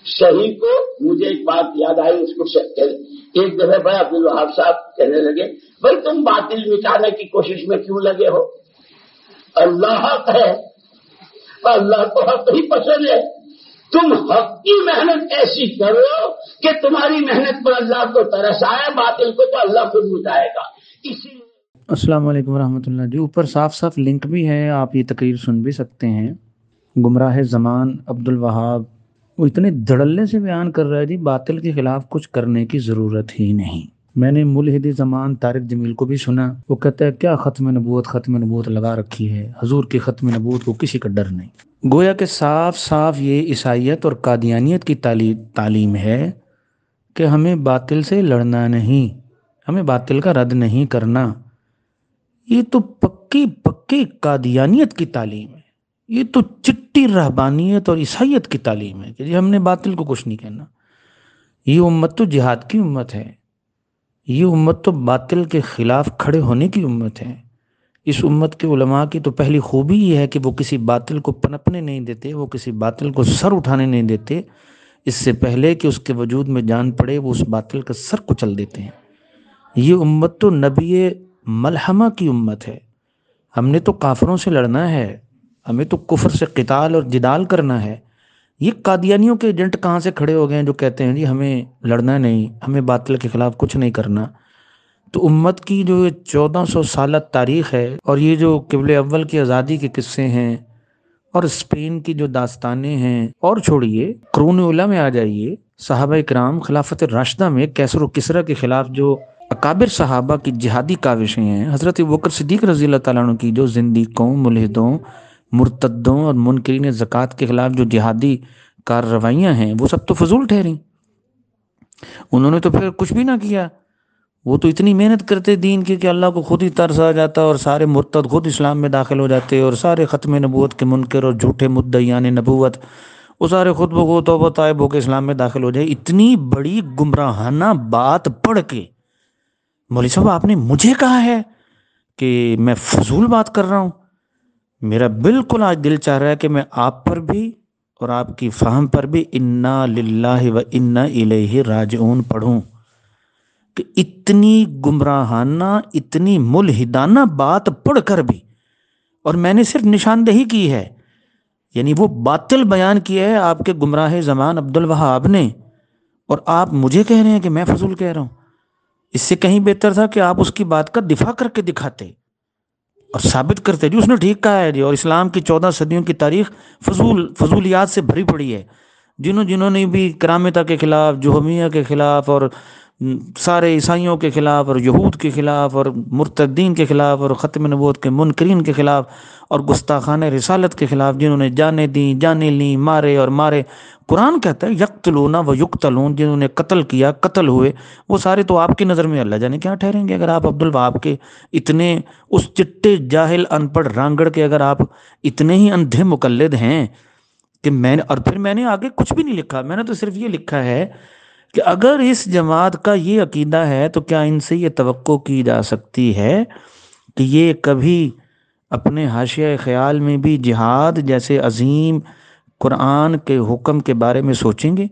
صحیح کو مجھے ایک بات یاد آئی، اس کو ایک دفعہ بھائی عبدالوہاب صاحب کہنے لگے، بھائی تم باطل مٹانے کی کوشش میں کیوں لگے ہو؟ اللہ حق ہے، اللہ کو حق ہی پسند ہے، تم حق کی محنت ایسی کرو کہ تمہاری محنت پر اللہ کو ترس آئے، باطل کو تو اللہ خود مٹائے گا۔ اسی لیے السلام علیکم ورحمۃ اللہ جی، اوپر صاف صاف لنک بھی ہے، آپ یہ تقریر سن بھی سکتے ہیں۔ گمراہ زمان عبدالوہاب وہ اتنے دھڑلے سے بیان کر رہا ہے جی، باطل کے خلاف کچھ کرنے کی ضرورت ہی نہیں۔ میں نے ملحد زمان طارق جمیل کو بھی سنا، وہ کہتا ہے کیا ختم نبوت لگا رکھی ہے، حضور کی ختم نبوت کو کسی کا ڈر نہیں۔ گویا کہ صاف صاف یہ عیسائیت اور قادیانیت کی تعلیم ہے کہ ہمیں باطل سے لڑنا نہیں، ہمیں باطل کا رد نہیں کرنا۔ یہ تو پکی قادیانیت کی تعلیم ہے، یہ تو چٹی رہبانیت اور عیسائیت کی تعلیم ہے کہ جی ہم نے باطل کو کچھ نہیں کہنا۔ یہ امت تو جہاد کی امت ہے، یہ امت تو باطل کے خلاف کھڑے ہونے کی امت ہے۔ اس امت کے علماء کی تو پہلی خوبی یہ ہے کہ وہ کسی باطل کو پنپنے نہیں دیتے، وہ کسی باطل کو سر اٹھانے نہیں دیتے، اس سے پہلے کہ اس کے وجود میں جان پڑے وہ اس باطل کا سر کچل دیتے ہیں۔ یہ امت تو نبی ملحمہ کی امت ہے، ہم نے تو کافروں سے لڑنا ہے، ہمیں تو کفر سے قتال اور جدال کرنا ہے۔ یہ قادیانیوں کے ایجنٹ کہاں سے کھڑے ہو گئے ہیں جو کہتے ہیں جی ہمیں لڑنا نہیں، ہمیں باطل کے خلاف کچھ نہیں کرنا۔ تو امت کی جو 1400 سالہ تاریخ ہے، اور یہ جو قبل اول کی آزادی کے قصے ہیں، اور اسپین کی جو داستانیں ہیں، اور چھوڑیے قرون اولیٰ میں آ جائیے، صحابہ کرام خلافت راشدہ میں کیسر و کسریٰ کے خلاف جو اکابر صحابہ کی جہادی کاوشیں ہیں، حضرت ابوبکر صدیق رضی اللہ تعالیٰ عنہ کی جو زندیقوں، ملحدوں، مرتدوں اور منکرین زکوٰۃ کے خلاف جو جہادی کارروائیاں ہیں، وہ سب تو فضول ٹھہریں۔ انہوں نے تو پھر کچھ بھی نہ کیا، وہ تو اتنی محنت کرتے دین کی کہ اللہ کو خود ہی ترس آ جاتا اور سارے مرتد خود اسلام میں داخل ہو جاتے، اور سارے ختم نبوت کے منکر اور جھوٹے مدعیان نبوت وہ سارے خود بخود توبہ طائب ہو کے اسلام میں داخل ہو جائے۔ اتنی بڑی گمراہانہ بات پڑھ کے مولوی صاحب آپ نے مجھے کہا ہے کہ میں فضول بات کر رہا ہوں؟ میرا بالکل آج دل چاہ رہا ہے کہ میں آپ پر بھی اور آپ کی فہم پر بھی انا للہ و انا الیہ راجعون پڑھوں، کہ اتنی گمراہانہ، اتنی ملحدانہ بات پڑھ کر بھی، اور میں نے صرف نشاندہی کی ہے، یعنی وہ باطل بیان کیا ہے آپ کے گمراہ زمان عبدالوہاب نے، اور آپ مجھے کہہ رہے ہیں کہ میں فضول کہہ رہا ہوں۔ اس سے کہیں بہتر تھا کہ آپ اس کی بات کا دفاع کر کے دکھاتے اور ثابت کرتے جی اس نے ٹھیک کہا ہے جی، اور اسلام کی 14 صدیوں کی تاریخ فضولیات سے بھری پڑی ہے۔ جنہوں نے بھی کرامتہ کے خلاف، جہمیہ کے خلاف، اور سارے عیسائیوں کے خلاف، اور یہود کے خلاف، اور مرتدین کے خلاف، اور ختم نبوت کے منکرین کے خلاف، اور گستاخانہ رسالت کے خلاف جنہوں نے جانیں دیں، جانیں لیں، مارے اور مارے، قرآن کہتا ہے یقتلون و یقتلون، جنہوں نے قتل کیا، قتل ہوئے، وہ سارے تو آپ کی نظر میں اللہ جانے کیا ٹھہریں گے۔ اگر آپ عبدالوہاب کے اتنے اس چٹے جاہل ان پڑھ رانگڑ کے اگر آپ اتنے ہی اندھے مقلد ہیں کہ اور پھر میں نے آگے کچھ بھی نہیں لکھا، میں نے تو صرف یہ لکھا ہے کہ اگر اس جماعت کا یہ عقیدہ ہے تو کیا ان سے یہ توقع کی جا سکتی ہے کہ یہ کبھی اپنے حاشیہ خیال میں بھی جہاد جیسے عظیم قرآن کے حکم کے بارے میں سوچیں گے؟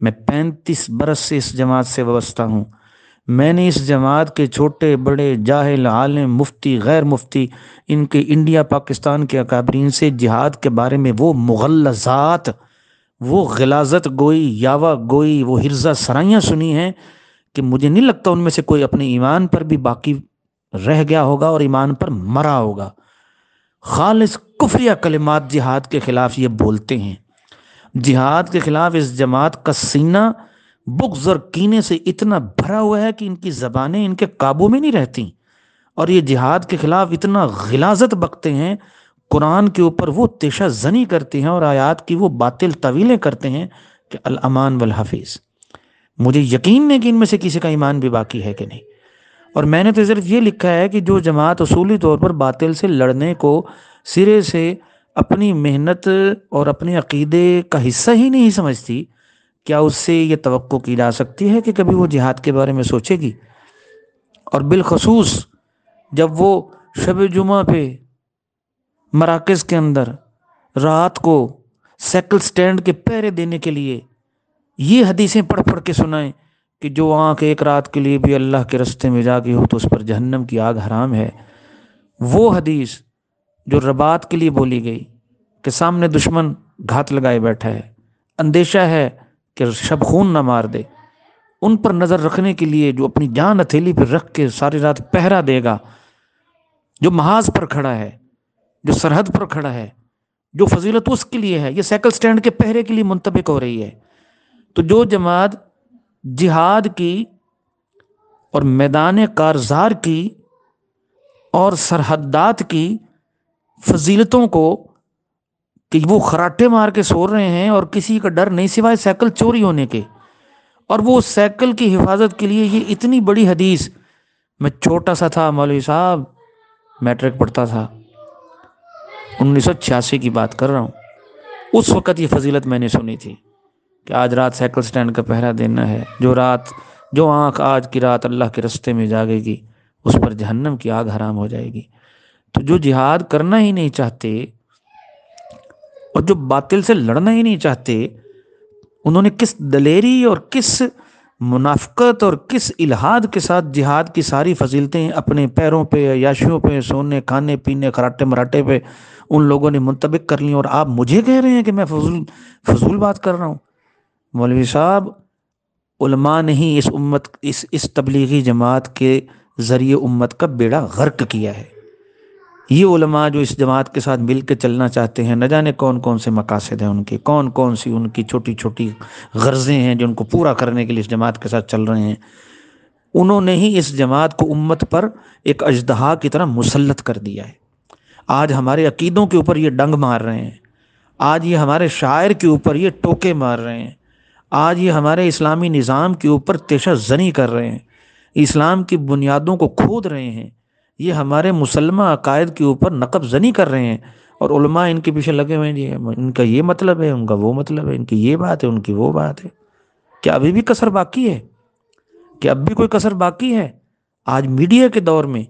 میں 35 برس سے اس جماعت سے وابستہ ہوں، میں نے اس جماعت کے چھوٹے بڑے جاہل عالم مفتی غیر مفتی ان کے انڈیا پاکستان کے اکابرین سے جہاد کے بارے میں وہ مغلظات، وہ غلاظت گوئی، یاوہ گوئی، وہ ہرزہ سرائیاں سنی ہیں کہ مجھے نہیں لگتا ان میں سے کوئی اپنے ایمان پر بھی باقی رہ گیا ہوگا اور ایمان پر مرا ہوگا۔ خالص کفریہ کلمات جہاد کے خلاف یہ بولتے ہیں، جہاد کے خلاف اس جماعت کا سینہ بغض اور کینے سے اتنا بھرا ہوا ہے کہ ان کی زبانیں ان کے قابو میں نہیں رہتی، اور یہ جہاد کے خلاف اتنا غلاظت بکتے ہیں، قرآن کے اوپر وہ تیشہ زنی کرتے ہیں اور آیات کی وہ باطل طویلیں کرتے ہیں کہ الامان والحفیظ۔ مجھے یقین نہیں کہ ان میں سے کسی کا ایمان بھی باقی ہے کہ نہیں۔ اور میں نے تو صرف یہ لکھا ہے کہ جو جماعت اصولی طور پر باطل سے لڑنے کو سرے سے اپنی محنت اور اپنے عقیدے کا حصہ ہی نہیں سمجھتی، کیا اس سے یہ توقع کی جا سکتی ہے کہ کبھی وہ جہاد کے بارے میں سوچے گی؟ اور بالخصوص جب وہ شب جمعہ پہ مراکز کے اندر رات کو سائیکل سٹینڈ کے پہرے دینے کے لیے یہ حدیثیں پڑھ پڑھ کے سنائیں کہ جو آنکھ ایک رات کے لیے بھی اللہ کے راستے میں جا گئی ہو تو اس پر جہنم کی آگ حرام ہے، وہ حدیث جو رباط کے لیے بولی گئی کہ سامنے دشمن گھات لگائے بیٹھا ہے، اندیشہ ہے کہ شب خون نہ مار دے، ان پر نظر رکھنے کے لیے جو اپنی جان ہتھیلی پر رکھ کے ساری رات پہرا دے گا، جو محاذ پر کھڑا ہے، جو سرحد پر کھڑا ہے، جو فضیلت اس کے لیے ہے، یہ سائیکل سٹینڈ کے پہرے کے لیے منطبق ہو رہی ہے۔ تو جو جماعت جہاد کی اور میدان کارزار کی اور سرحدات کی فضیلتوں کو کہ وہ خراٹے مار کے سو رہے ہیں اور کسی کا ڈر نہیں سوائے سائیکل چوری ہونے کے، اور وہ سائیکل کی حفاظت کے لیے یہ اتنی بڑی حدیث، میں چھوٹا سا تھا مولوی صاحب، میٹرک پڑھتا تھا، 1986 کی بات کر رہا ہوں، اس وقت یہ فضیلت میں نے سنی تھی کہ آج رات سائیکل سٹینڈ کا پہرا دینا ہے، جو آنکھ آج کی رات اللہ کے راستے میں جاگے گی اس پر جہنم کی آگ حرام ہو جائے گی۔ تو جو جہاد کرنا ہی نہیں چاہتے اور جو باطل سے لڑنا ہی نہیں چاہتے، انہوں نے کس دلیری اور کس منافقت اور کس الہاد کے ساتھ جہاد کی ساری فضیلتیں اپنے پیروں پہ، عیاشیوں پہ، سونے کھانے پینے خراٹے مراٹے پہ ان لوگوں نے منطبق کر لی، اور آپ مجھے کہہ رہے ہیں کہ میں فضول بات کر رہا ہوں۔ مولوی صاحب، علماء نے ہی اس امت اس تبلیغی جماعت کے ذریعے امت کا بیڑا غرق کیا ہے۔ یہ علماء جو اس جماعت کے ساتھ مل کے چلنا چاہتے ہیں، نہ جانے کون کون سے مقاصد ہیں ان کے، کون کون سی ان کی چھوٹی چھوٹی غرضیں ہیں جو ان کو پورا کرنے کے لیے اس جماعت کے ساتھ چل رہے ہیں، انہوں نے ہی اس جماعت کو امت پر ایک اژدہا کی طرح مسلط کر دیا ہے۔ آج ہمارے عقیدوں کے اوپر یہ ڈنگ مار رہے ہیں، آج یہ ہمارے شاعر کے اوپر یہ ٹوکے مار رہے ہیں، آج یہ ہمارے اسلامی نظام کے اوپر تیشہ زنی کر رہے ہیں، اسلام کی بنیادوں کو کھود رہے ہیں، یہ ہمارے مسلمہ عقائد کے اوپر نقب زنی کر رہے ہیں، اور علماء ان کے پیچھے لگے ہوئے ہیں، جی ان کا یہ مطلب ہے، ان کا وہ مطلب ہے، ان کی یہ بات ہے، ان کی وہ بات ہے۔ کیا ابھی بھی کسر باقی ہے؟ کیا اب بھی کوئی کسر باقی ہے؟ آج میڈیا کے دور میں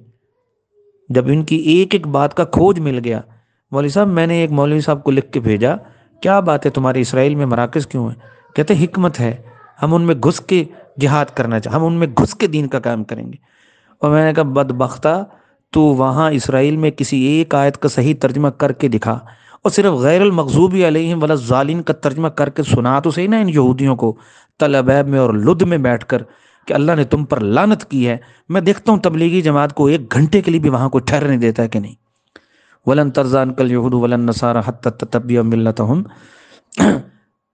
جب ان کی ایک ایک بات کا کھوج مل گیا، مولوی صاحب میں نے ایک مولوی صاحب کو لکھ کے بھیجا، کیا بات ہے تمہارے اسرائیل میں مراکز کیوں ہیں؟ کہتے ہیں حکمت ہے، ہم ان میں گھس کے جہاد کرنا چاہتے، ہم ان میں گھس کے دین کا کام کریں گے۔ اور میں نے کہا بدبختہ، تو وہاں اسرائیل میں کسی ایک آیت کا صحیح ترجمہ کر کے دکھا، اور صرف غیر المغضوب علیہم ولا الضالین کا ترجمہ کر کے سنا تو صحیح نا ان یہودیوں کو تل ابیب میں اور لد میں بیٹھ کر کہ اللہ نے تم پر لعنت کی ہے۔ میں دیکھتا ہوں تبلیغی جماعت کو ایک گھنٹے کے لیے بھی وہاں کوئی ٹھہرنے دیتا ہے کہ نہیں۔ ولن ترضی عنک الیہود ولا النصارى حتی تتبع ملتہم،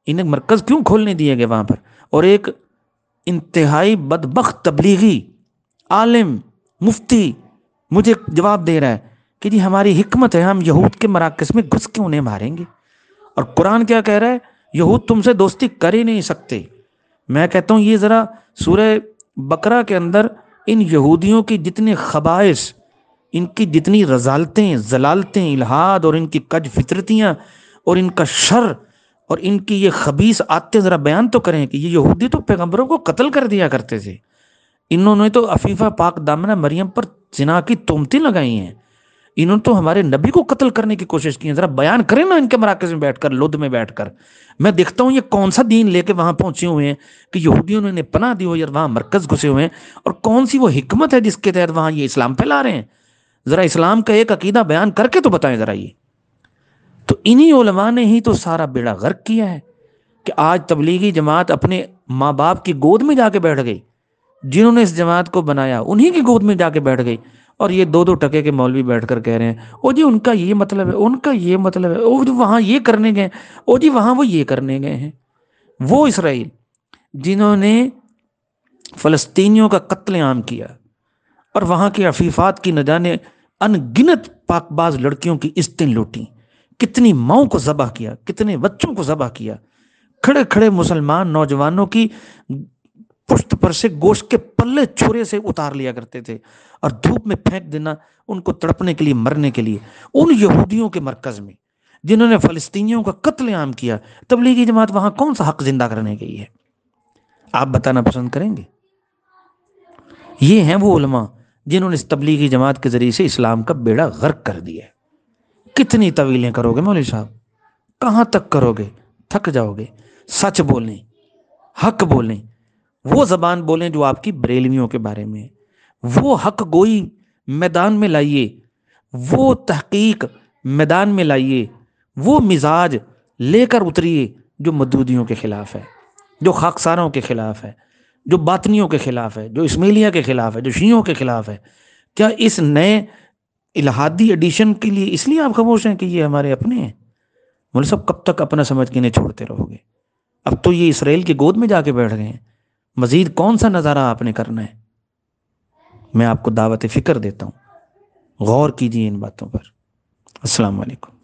انہیں مرکز کیوں کھولنے دیے گئے وہاں پر؟ اور ایک انتہائی بدبخت تبلیغی عالم مفتی مجھے جواب دے رہا ہے کہ جی ہماری حکمت ہے، ہم یہود کے مراکز میں گھس کے انہیں ماریں گے، اور قرآن کیا کہہ رہا ہے؟ یہود تم سے دوستی کر ہی نہیں سکتے۔ میں کہتا ہوں یہ ذرا سورہ بقرہ کے اندر ان یہودیوں کی جتنے خبائث، ان کی جتنی رذالتیں، ضلالتیں، الہاد اور ان کی کج فطرتیاں اور ان کا شر اور ان کی یہ خبیث عادتیں ذرا بیان تو کریں کہ یہ یہودی تو پیغمبروں کو قتل کر دیا کرتے تھے، انہوں نے تو عفیفہ پاک دامنہ مریم پر زنا کی تہمتیں لگائی ہیں، انہوں نے تو ہمارے نبی کو قتل کرنے کی کوشش کی ہے، ذرا بیان کریں نا ان کے مراکز میں بیٹھ کر، لد میں بیٹھ کر۔ میں دیکھتا ہوں یہ کون سا دین لے کے وہاں پہنچے ہوئے ہیں کہ یہودیوں نے انہیں پناہ دی ہو یا وہاں مرکز گھسے ہوئے ہیں، اور کون سی وہ حکمت ہے جس کے تحت وہاں یہ اسلام پھیلا رہے ہیں؟ ذرا اسلام کا ایک عقیدہ بیان کر کے تو بتائیں ذرا۔ یہ تو انہی علماء نے ہی تو سارا بیڑا غرق کیا ہے کہ آج تبلیغی جماعت اپنے ماں باپ کی گود میں جا کے بیٹھ گئی، جنہوں نے اس جماعت کو بنایا انہی کی گود میں جا کے بیٹھ گئی، اور یہ دو ٹکے کے مولوی بیٹھ کر کہہ رہے ہیں او جی ان کا یہ مطلب ہے، ان کا یہ مطلب ہے، او وہاں یہ کرنے گئے، او جی وہاں وہ یہ کرنے گئے ہیں۔ وہ اسرائیل جنہوں نے فلسطینیوں کا قتل عام کیا اور وہاں کے عفیفات کی نہ جانے ان گنت پاک باز لڑکیوں کی عزتیں لوٹیں، کتنی ماؤں کو ذبح کیا، کتنے بچوں کو ذبح کیا، کھڑے کھڑے مسلمان نوجوانوں کی پشت پر سے گوشت کے پلے چھرے سے اتار لیا کرتے تھے اور دھوپ میں پھینک دینا ان کو تڑپنے کے لیے، مرنے کے لیے، ان یہودیوں کے مرکز میں جنہوں نے فلسطینیوں کا قتل عام کیا۔ تبلیغی جماعت وہاں کون سا حق زندہ کرنے گئی ہے؟ آپ بتانا پسند کریں گے؟ یہ ہیں وہ علماء جنہوں نے اس تبلیغی جماعت کے ذریعے سے اسلام کا بیڑا غرق کر دیا ہے۔ کتنی طویلیں کرو گے مولوی صاحب، کہاں تک کرو گے؟ تھک جاؤ گے۔ سچ بولیں، حق بولیں، وہ زبان بولیں جو آپ کی بریلویوں کے بارے میں ہے، وہ حق گوئی میدان میں لائیے، وہ تحقیق میدان میں لائیے، وہ مزاج لے کر اتریے جو مودودیوں کے خلاف ہے، جو خاکساروں کے خلاف ہے، جو باطنیوں کے خلاف ہے، جو اسماعیلیہ کے خلاف ہے، جو شیعوں کے خلاف ہے۔ کیا اس نئے الہادی ایڈیشن کے لیے اس لیے آپ خاموش ہیں کہ یہ ہمارے اپنے ہیں؟ مولوی صاحب کب تک اپنا سمجھ کے نہیں چھوڑتے رہو گے؟ اب تو یہ اسرائیل کی گود میں جا کے بیٹھ گئے ہیں، مزید کون سا نظارہ آپ نے کرنا ہے؟ میں آپ کو دعوت فکر دیتا ہوں، غور کیجیے ان باتوں پر۔ السلام علیکم۔